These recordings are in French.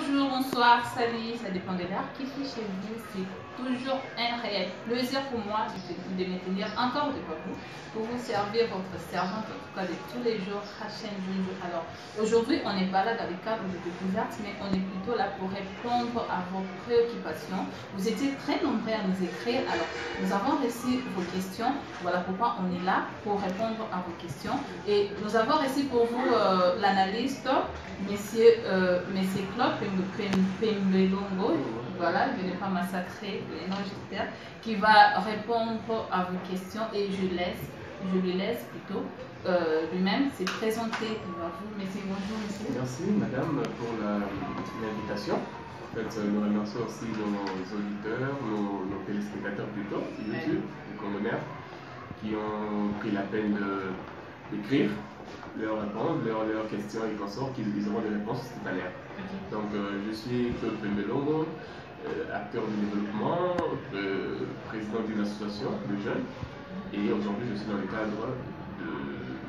bonjour, bonsoir, salut, ça dépend de l'heure qui fait chez vous, c'est toujours un réel plaisir pour moi de me tenir encore devant vous pour vous servir votre servante, en tout cas de tous les jours, Rachel Junju. Alors, aujourd'hui, on n'est pas là dans le cadre de découverte, mais on est plutôt là pour répondre à vos préoccupations. Vous étiez très nombreux à nous écrire, alors nous avons reçu vos questions, voilà pourquoi on est là pour répondre à vos questions. Et nous avons reçu pour vous l'analyste, Monsieur Claude Pembelongo, voilà, je ne vais pas massacrer les noms, j'espère, qui va répondre à vos questions et je lui laisse plutôt lui-même se présenter devant vous. Merci, bonjour monsieur. Merci madame pour l'invitation. En fait, nous remercions aussi nos auditeurs, nos téléspectateurs plutôt, YouTube, les Congolais, qui ont pris la peine d'écrire leurs réponses, leurs questions et consorts, qu'ils auront des réponses tout à l'heure. Donc, je suis Claude Pembelongo, acteur de développement, président d'une association de jeunes, et aujourd'hui je suis dans le cadre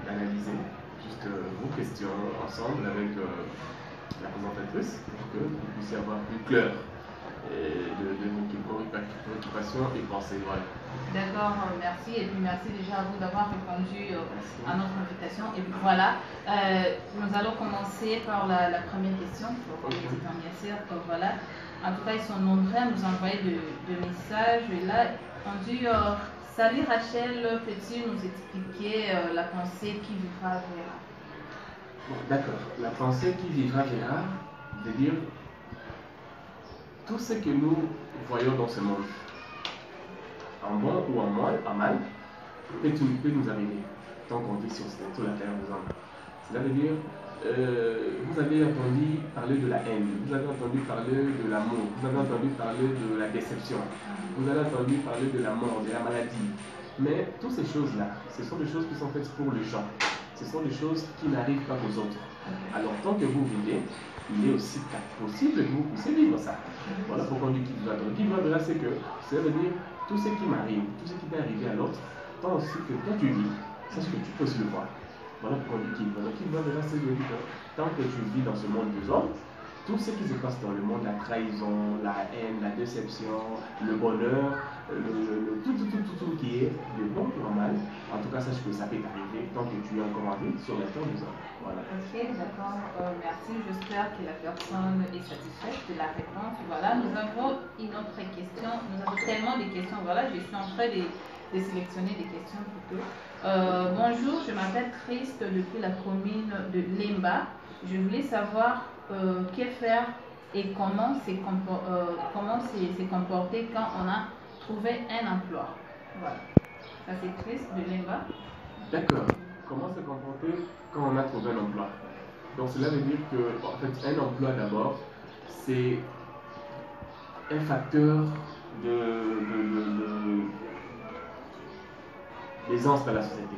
d'analyser juste vos questions ensemble avec la présentatrice pour que vous puissiez avoir plus clair de vos préoccupations et pensées. Voilà. D'accord, merci. Et puis merci déjà à vous d'avoir répondu à notre invitation. Et puis voilà, nous allons commencer par la première question. Bien sûr, voilà. En tout cas, ils sont nombreux à nous envoyer de messages. Et là, on dit salut Rachel, peux-tu nous expliquer la pensée qui vivra verra? Bon, d'accord. La pensée qui vivra verra veut dire tout ce que nous voyons dans ce monde, en bon ou en mal, peut nous arriver tant qu'on vit sur la terre des hommes. Cela veut dire, vous avez entendu parler de la haine, vous avez entendu parler de l'amour, vous avez entendu parler de la déception, vous avez entendu parler de la mort, de la maladie. Mais toutes ces choses-là, ce sont des choses qui sont faites pour les gens. Ce sont des choses qui n'arrivent pas aux autres. Alors, tant que vous vivez, il est aussi possible que vous puissiez vivre ça. Voilà pourquoi on dit qu'il va. Donc, qu'il va, c'est que ça veut dire tout ce qui m'arrive, tout ce qui peut arriver à l'autre, tant aussi que toi tu vis, c'est ce que tu peux aussi le voir. Voilà pourquoi on dit qu'il va. Donc, qu'il va, c'est de dire que tant que tu vis dans ce monde des hommes, tout ce qui se passe dans le monde, la trahison, la haine, la déception, le bonheur, tout qui est de bon ou mal, en tout cas, sache que ça peut t'arriver tant que tu es encore en vie sur la terre des hommes. Voilà. Ok, d'accord, merci. J'espère que la personne est satisfaite de la réponse. Voilà, nous avons une autre question. Nous avons tellement de questions. Voilà, je suis en train de sélectionner des questions plutôt. Bonjour, je m'appelle Christ depuis la commune de Lemba. Je voulais savoir que faire et comment se comporter quand on a trouvé un emploi. Voilà. Ça c'est Christ de Lemba. D'accord. Comment se comporter quand on a trouvé un emploi? Donc cela veut dire que, en fait, un emploi d'abord, c'est un facteur d'aisance dans la société.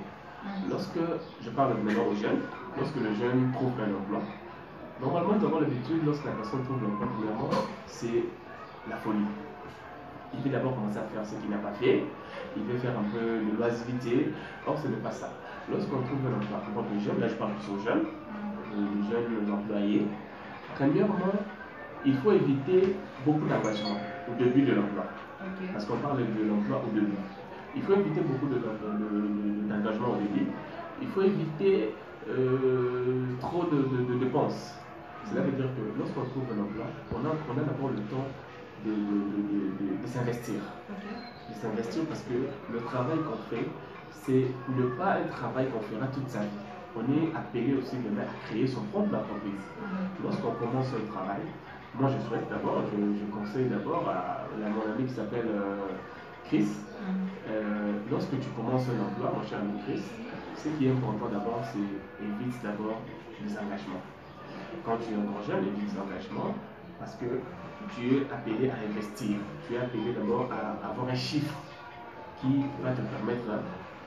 Lorsque je parle maintenant aux jeunes, lorsque le jeune trouve un emploi, normalement, nous avons l'habitude, lorsque la personne trouve l'emploi, premièrement, c'est la folie. Il veut d'abord commencer à faire ce qu'il n'a pas fait, il veut faire un peu de l'oisiveté, or ce n'est pas ça. Lorsqu'on trouve un emploi, pour les jeunes, là je parle plus aux jeunes, les jeunes employés, premièrement, il faut éviter beaucoup d'engagement au début de l'emploi. Parce qu'on parle de l'emploi au début. Il faut éviter beaucoup d'engagement au début. Il faut éviter trop de dépenses. Cela veut dire que lorsqu'on trouve un emploi, on a d'abord le temps de s'investir. De s'investir parce que le travail qu'on fait, c'est ne pas un travail qu'on fera toute sa vie. On est appelé aussi demain à créer son propre entreprise. Lorsqu'on commence un travail, moi je souhaite d'abord, je conseille d'abord à mon ami qui s'appelle Chris, lorsque tu commences un emploi, mon cher ami Chris, ce qui est important d'abord, c'est évite d'abord les engagements. Quand tu es encore jeune, évite les engagements parce que tu es appelé à investir. Tu es appelé d'abord à avoir un chiffre qui va te permettre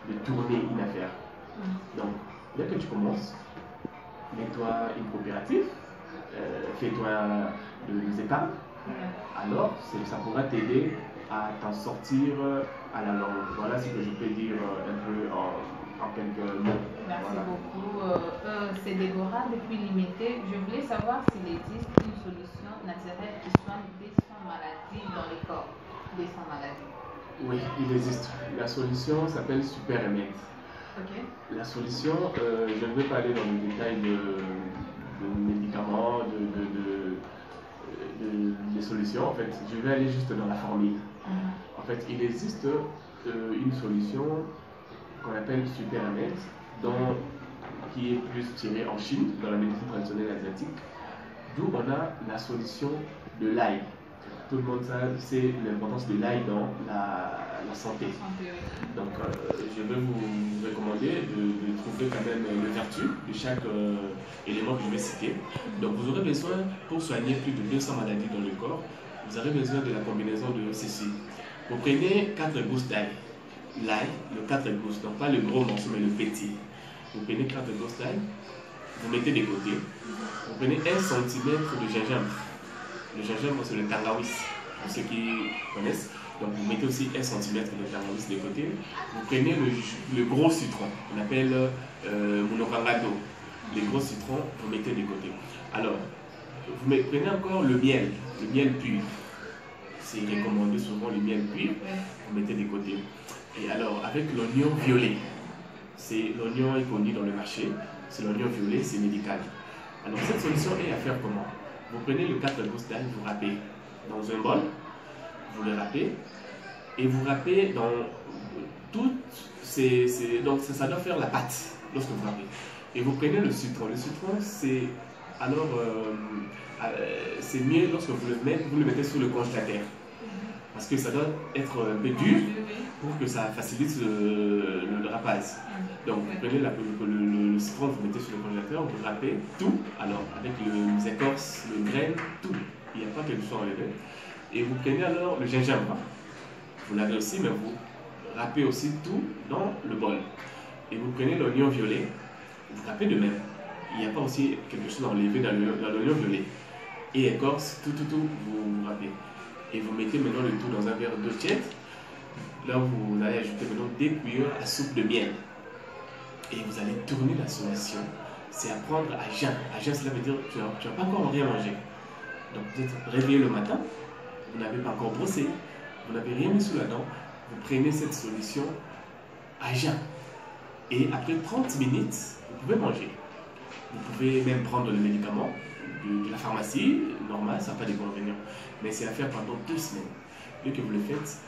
de tourner une affaire. Donc, dès que tu commences, mets-toi une coopérative, fais-toi des étapes, alors ça pourra t'aider à t'en sortir à la longue. Voilà ce que je peux dire un peu en quelques mots. Merci beaucoup. C'est Déborah depuis Limité. Je voulais savoir s'il existe une solution naturelle qui soigne des maladies dans le corps. Des maladies. Oui, il existe. La solution s'appelle Super Emet. Okay. La solution, je ne vais pas aller dans le détail de médicaments, des solutions. En fait, je vais aller juste dans la formule. En fait, il existe une solution qu'on appelle Super Emet, qui est plus tirée en Chine, dans la médecine traditionnelle asiatique, d'où on a la solution de l'ail. Tout le monde sait l'importance de l'ail dans la santé. Donc, je vais vous recommander de trouver quand même les vertus de chaque élément que je vais citer. Donc, vous aurez besoin, pour soigner plus de 200 maladies dans le corps, vous aurez besoin de la combinaison de ceci. Vous prenez 4 gousses d'ail. L'ail, le 4 gousses, donc pas le gros morceau, mais le petit. Vous prenez 4 gousses d'ail, vous mettez de côté. Vous prenez 1 cm de gingembre. Le gingembre, c'est le tangawis, pour ceux qui connaissent. Donc, vous mettez aussi 1 cm de tangawis de côté. Vous prenez le gros citron, qu'on appelle monokangado. Les gros citrons, vous mettez de côté. Alors, vous prenez encore le miel pur. C'est recommandé souvent le miel pur, vous mettez de côté. Et alors, avec l'oignon violet, l'oignon est connu dans le marché, c'est l'oignon violet, c'est médical. Alors, cette solution est à faire comment? Vous prenez le 4 gousses d'ail, vous râpez dans un bol, vous le râpez, et vous râpez dans toutes ces... Donc ça doit faire la pâte lorsque vous râpez. Et vous prenez le citron. Le citron, c'est mieux lorsque vous le mettez sous le congélateur. Parce que ça doit être un peu dur pour que ça facilite le râpage. Donc vous prenez le citron, vous mettez sur le congélateur, vous râpez tout, alors avec les écorces, le grain, tout. Il n'y a pas quelque chose enlevé. Et vous prenez alors le gingembre. Vous l'avez aussi, mais vous râpez aussi tout dans le bol. Et vous prenez l'oignon violet, vous râpez de même. Il n'y a pas aussi quelque chose enlevé dans l'oignon violet. Et écorce, tout, vous râpez. Et vous mettez maintenant le tout dans un verre d'eau tiède. Là, vous allez ajouter maintenant 2 cuillères à soupe de miel. Et vous allez tourner la solution. C'est à prendre à jeun. À jeun, cela veut dire que tu n'as pas encore rien mangé. Donc, vous êtes réveillé le matin, vous n'avez pas encore brossé, vous n'avez rien mis sous la dent. Vous prenez cette solution à jeun. Et après 30 minutes, vous pouvez manger. Vous pouvez même prendre le médicament de la pharmacie, normal, ça n'a pas d'inconvénients. Mais c'est à faire pendant 2 semaines. Dès que vous le faites,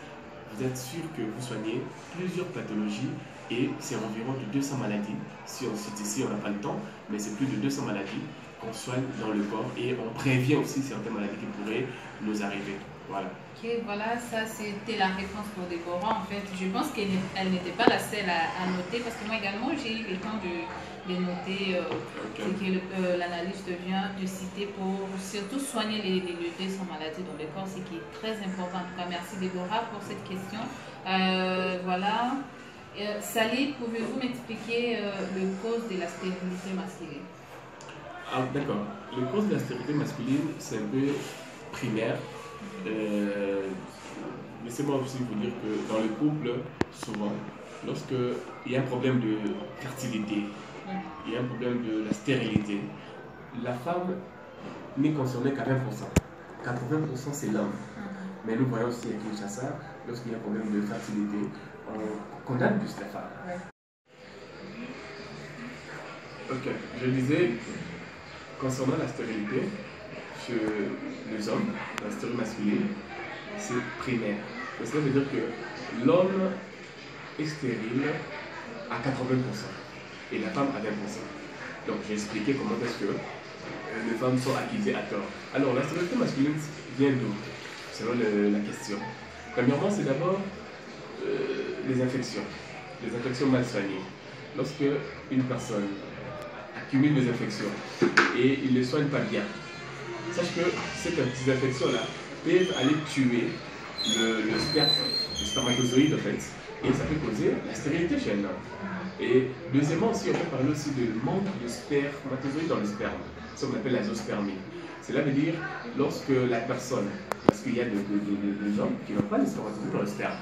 vous êtes sûr que vous soignez plusieurs pathologies et c'est environ de 200 maladies. Si on cite ici, on n'a pas le temps, mais c'est plus de 200 maladies qu'on soigne dans le corps et on prévient aussi certaines maladies qui pourraient nous arriver. Voilà. Ok, voilà, ça c'était la réponse pour Déborah. En fait, je pense qu'elle n'était pas la seule à noter parce que moi également j'ai eu le temps de noter ce que l'analyste vient de citer pour surtout soigner les 200 maladies dans le corps, ce qui est très important. En tout cas, merci Déborah pour cette question. Voilà. Sally, pouvez-vous m'expliquer les causes de la stérilité masculine? Ah, d'accord. Les causes de la stérilité masculine, c'est un peu primaire. Laissez-moi aussi vous dire que dans le couple, souvent, lorsqu'il y a un problème de fertilité, il y a un problème de la stérilité, la femme n'est concernée qu'à 20%. 80% c'est l'homme. Mais nous voyons aussi avec Kinshasa, lorsqu'il y a un problème de fertilité, on condamne plus la femme. Ok, je disais, concernant la stérilité, chez les hommes, la stérilité masculine, c'est primaire. Cela veut dire que l'homme est stérile à 80% et la femme à 20%. Donc j'ai expliqué comment est-ce que les femmes sont accusées à tort. Alors la stérilité masculine vient d'où? Selon la question. Premièrement, c'est d'abord les infections mal soignées. Lorsque une personne accumule des infections et il ne les soigne pas bien, sache que ces infections-là peuvent aller tuer le spermatozoïde en fait, et ça peut causer la stérilité chez un homme. Et deuxièmement aussi, on peut parler aussi de manque de spermatozoïdes dans le sperme, ce qu'on appelle l'azospermie. Cela veut dire lorsque la personne, parce qu'il y a des hommes qui n'ont pas de spermatozoïdes dans le sperme.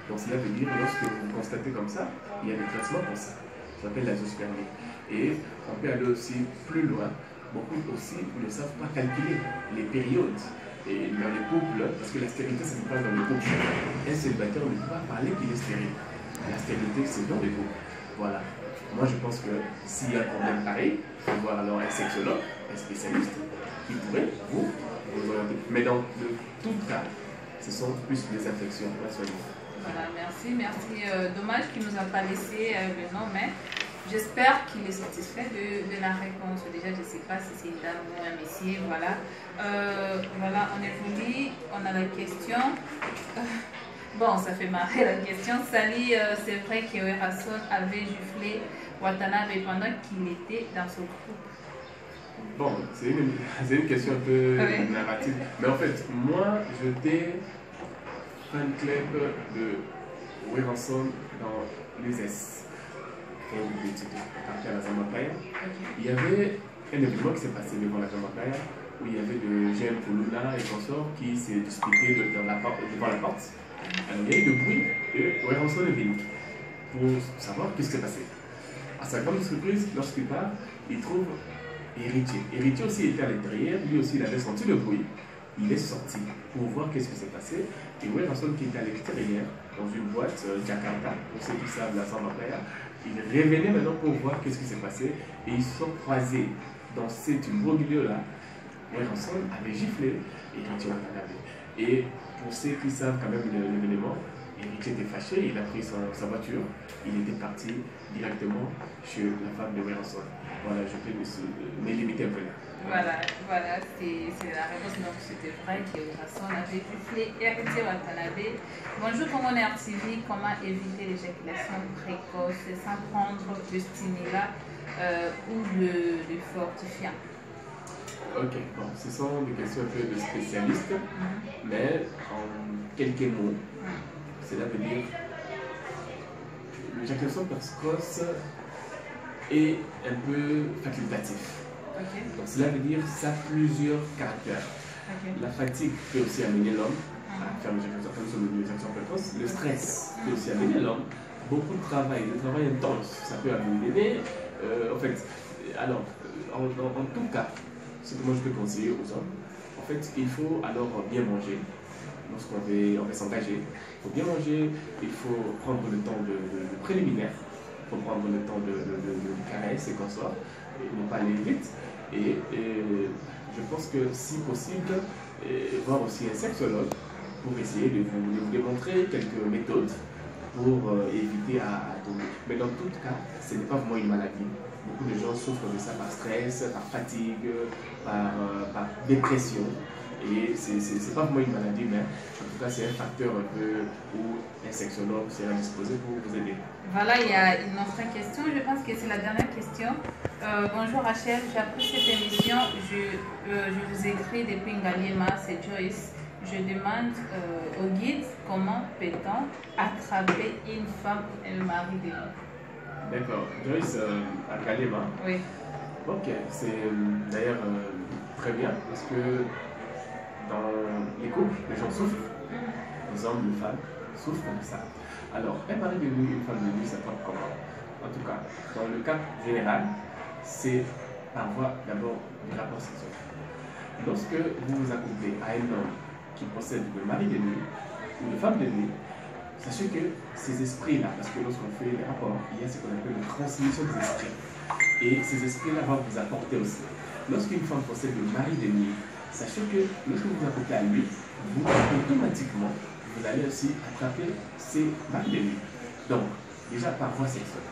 Donc cela veut dire lorsque vous constatez comme ça, il y a des traitements pour ça. qu'on appelle la zoospermie. Et on peut aller aussi plus loin. Beaucoup aussi ne savent pas calculer les périodes. Et dans les couples, parce que la stérilité, ça se passe dans les couples. Un célibataire ne peut pas parler qu'il est stérile. La stérilité, c'est dans les couples. Voilà. Moi, je pense que s'il y a un problème pareil, il faut voir alors un sexologue, un spécialiste, qui pourrait vous orienter. Mais dans tout cas, ce sont plus des infections à soigner. Voilà, merci. Dommage qu'il ne nous a pas laissé le nom, mais j'espère qu'il est satisfait de la réponse. Déjà, je ne sais pas si c'est une dame ou un messier. Voilà. Voilà, on évolue. On a la question. Bon, ça fait marrer la question. Sally, c'est vrai qu'Ewerrason avait giflé Watanabe pendant qu'il était dans ce groupe. Bon, c'est une question un peu narrative. Mais en fait, moi, j'étais fan club de Ewerrason dans les S. À la Zambakaya. Il y avait un événement qui s'est passé devant la Zambakaya où il y avait de jeunes Poluna et consorts qui s'est disputé devant la porte. Alors il y a eu le bruit et Ewerrason est venu pour savoir ce qui s'est passé. À sa grande surprise, lorsqu'il part, il trouve Héritier. Héritier aussi était à l'intérieur, lui aussi il avait senti le bruit. Il est sorti pour voir qu'est-ce qui s'est passé. Et Ewerrason qui était à l'extérieur, dans une boîte Jakarta, pour ceux qui savent la Zambakaya, il revenait maintenant pour voir qu'est-ce qui s'est passé et ils se sont croisés dans cet imbroglio-là. Ewerrason avait giflé Héritier Watanabe. Et pour ceux qui savent quand même l'événement, Héritier était fâché, il a pris sa voiture, il était parti directement chez la femme de Ewerrason. Voilà, je peux me limiter un peu là. Voilà, c'est la réponse. Donc c'était vrai qu'Ewerrason avait giflé Héritier Watanabe. Bonjour, comment on est RTV, comment éviter l'éjaculation précoce sans prendre le stimulat ou le fortifiant? Ok, bon, ce sont des questions un peu de spécialistes, mais en quelques mots, cela veut dire l'éjaculation précoce est un peu facultatif. Donc cela veut dire ça a plusieurs caractères. La fatigue peut aussi amener l'homme à faire l'éjaculation précoce. Le stress peut aussi amener l'homme. Beaucoup de travail, le travail intense, ça peut amener. En fait, alors, en tout cas, ce que moi je peux conseiller aux hommes, en fait, il faut alors bien manger. Lorsqu'on veut s'engager, il faut bien manger, il faut prendre le temps de préliminaire, il faut prendre le temps de caresse et consorts, et ne pas aller vite. Et je pense que si possible, voir aussi un sexologue pour essayer de vous démontrer quelques méthodes pour éviter à tomber. Mais dans tout cas, ce n'est pas vraiment une maladie. Beaucoup de gens souffrent de ça par stress, par fatigue, par dépression. Et ce n'est pas vraiment une maladie, mais en tout cas, c'est un facteur un peu où un sexologue sera disposé pour vous aider. Voilà, il y a une autre question. Je pense que c'est la dernière question. Bonjour Rachel, j'ai appris cette émission. Je vous écris depuis Ngaliema, c'est Joyce. Je demande au guide comment peut-on attraper une femme et le mari de l'autre. D'accord. Joyce, à Ngaliema. Oui. Ok, c'est d'ailleurs très bien parce que dans les couples, les gens souffrent. Les hommes, les femmes souffrent de ça. Alors, un mari de nuit, une femme de nuit, ça porte comment? En tout cas, dans le cas général, c'est par voie d'abord du rapport sexuel. Lorsque vous vous accouplez à un homme qui possède le mari de nuit ou une femme de nuit, sachez que ces esprits-là, parce que lorsqu'on fait les rapports, il y a ce qu'on appelle une transmission des esprits. Et ces esprits-là vont vous apporter aussi. Lorsqu'une femme possède le mari de nuit, sachez que lorsque vous vous accouplez à lui, vous automatiquement, vous allez aussi attraper ces maris de nuit. Donc, déjà par voie sexuelle,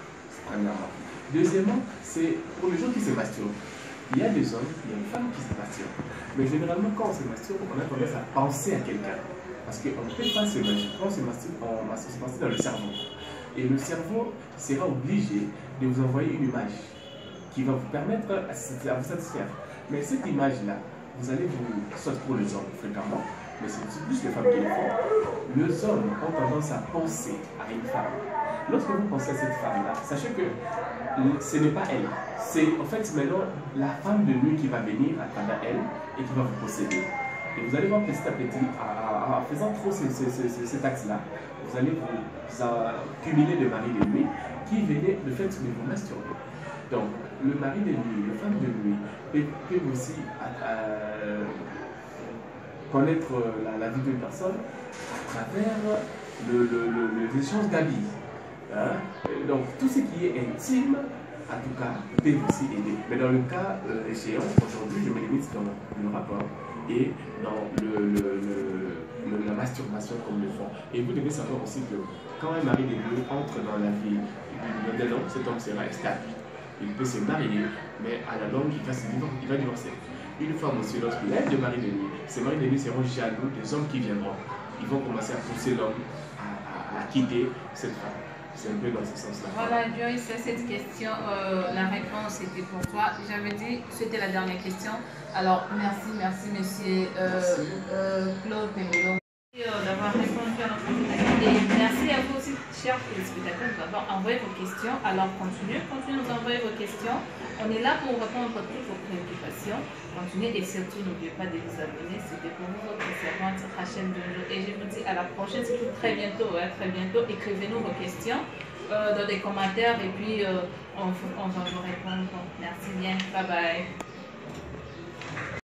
premièrement. Deuxièmement, c'est pour les gens qui se masturbent. Il y a des hommes, il y a des femmes qui se masturbent. Mais généralement, quand on se masturbe, on a tendance à penser à quelqu'un. Parce qu'on ne peut pas se masturber. Quand on se masturbe, on se masturbe dans le cerveau. Et le cerveau sera obligé de vous envoyer une image qui va vous permettre à vous satisfaire. Mais cette image-là, vous allez soit pour les hommes fréquemment, mais c'est plus les femmes qui le font. Les hommes ont tendance à penser à une femme. Lorsque vous pensez à cette femme-là, sachez que ce n'est pas elle. C'est en fait maintenant la femme de nuit qui va venir à travers elle et qui va vous posséder. Et vous allez voir petit à petit, en faisant trop cet axe-là, vous allez vous accumuler le mari de nuit qui venait le fait de vous masturber. Donc, le mari de nuit, le femme de nuit, peut aussi connaître la vie d'une personne à travers les échanges d'habits. Hein? Donc, tout ce qui est intime, en tout cas, peut aussi aider. Mais dans le cas échéant, aujourd'hui, je me limite dans le rapport et dans la masturbation comme le font. Et vous devez savoir aussi que quand un mari de nuit entre dans la vie d'un homme, cet homme sera stable. Il peut se marier, mais à la longue, il va divorcer. Une femme aussi, lorsqu'il aide le mari de nuit, ces maris de nuit seront jaloux des hommes qui viendront. Ils vont commencer à pousser l'homme à quitter cette femme. C'est un peu dans ce sens-là. Voilà, Joyce, cette question, la réponse était pour toi. J'avais dit, c'était la dernière question. Alors, merci, monsieur Claude Pemelo, d'avoir répondu à notre invitation. Et merci à vous aussi, chers téléspectateurs, d'avoir envoyé vos questions. Alors, continuez de nous envoyer vos questions. On est là pour répondre à toutes vos préoccupations. Continuez et surtout, n'oubliez pas de vous abonner. C'était pour vous, votre servante Rachel Donjo. Et je vous dis à la prochaine, c'est très bientôt. Très bientôt. Écrivez-nous vos questions dans des commentaires et puis on va vous répondre. Merci bien. Bye bye.